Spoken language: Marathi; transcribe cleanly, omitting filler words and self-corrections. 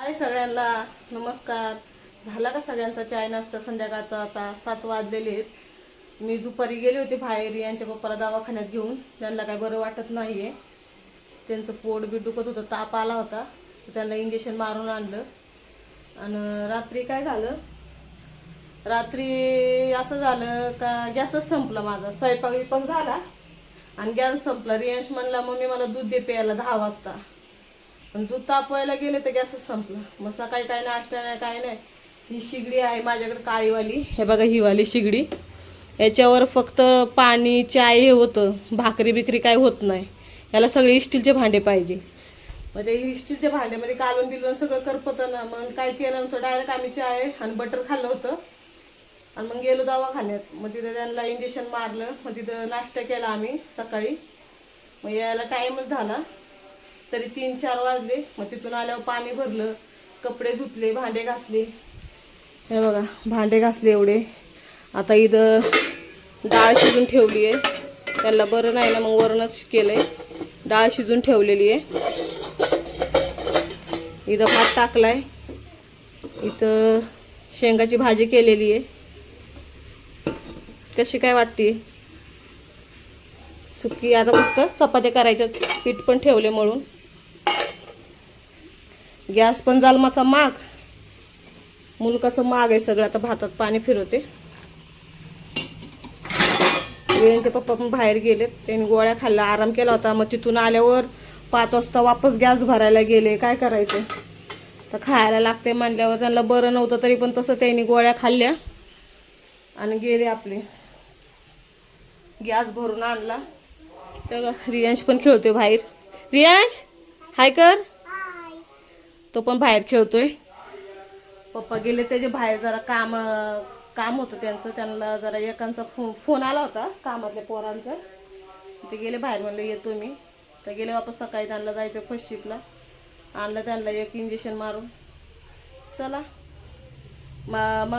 हाय सगळ्यांना नमस्कार. झाला का सगळ्यांचा चाय नाश्ता? संध्याकाळचा आता 7 वाजलेले आहेत. मी दुपारी गेले होते बाहेर यांच्या पप्पाला दवाखान्यात घेऊन. त्यांना काय बरं वाटत नाहीये. त्यांचं पोट बी दुखत होतं, ताप आला होता. त्यांना इंजेक्शन मारून आणलं. आणि रात्री काय झालं, रात्री असं झालं का गॅसच संपला. माझा स्वयंपाक पण झाला आणि गॅस संपला. रियांश म्हणला मम्मी मला दूध दे प्यायला 10 वाजता. पण दूध तापवायला गेले तर गॅसच संपला. मग सकाळी काय नाश्ता नाही काय नाही. ही शिगडी आहे माझ्याकडे काळीवाली, हे बघा ही वाली शिगडी. याच्यावर फक्त पाणी चाय हे होतं, भाकरी बिकरी काय होत नाही. याला सगळे स्टीलचे भांडे पाहिजे. म्हणजे स्टीलच्या भांड्यामध्ये कालवून बिलवून सगळं करपतं ना. मग काय केलं आमचं, डायरेक्ट आम्ही चाय आणि बटर खाल्लं होतं आणि मग गेलो दवाखान्यात. मग तिथं त्यांना इंजेक्शन मारलं. मग तिथं नाश्ता केला आम्ही सकाळी. मग यायला टाईमच झाला, तरी 3-4 वाजले. मग तिथून आल्यावर पाणी भरलं, कपडे धुतले, भांडे घासले. हे बघा भांडे घासले एवढे. आता इथं डाळ शिजून ठेवली आहे. त्याला बरं नाही ना, मग वरणच केलंय. डाळ शिजून ठेवलेली आहे. इथं भात टाकलाय. इथं शेंगाची भाजी केलेली आहे. कशी काय वाटते सुकी? आता फक्त चपात्या करायच्या, पीठ पण ठेवले मळून. गॅस पण जालमाचा माग, मुलकाचं माग आहे सगळं. आता भातात पाणी फिरवते. यांचे पप्पा पण बाहेर गेलेत, त्यांनी गोळ्या खाल्ल्या, आराम केला होता. मग तिथून आल्यावर 5 वाजता वापस गॅस भरायला गेले. काय करायचं, तर खायला लागते म्हणल्यावर. त्यांना बरं नव्हतं तरी पण तसं त्यांनी गोळ्या खाल्ल्या आणि गेले आपले. गॅस भरून आणला. तर रियांश पण खेळतोय बाहेर. रियांश हाय कर. तो पण बाहेर खेळतोय. पप्पा गेले त्याचे बाहेर, जरा काम होतं त्यांचं. त्यांना जरा एकांचा फोन आला होता कामातल्या पोरांचा. ते गेले बाहेर, म्हणलं येतो मी. तर गेले वापस. सकाळी त्यांना जायचं फर्स्ट शिफ्टला. आणलं त्यांना एक इंजेक्शन मारून. चला मग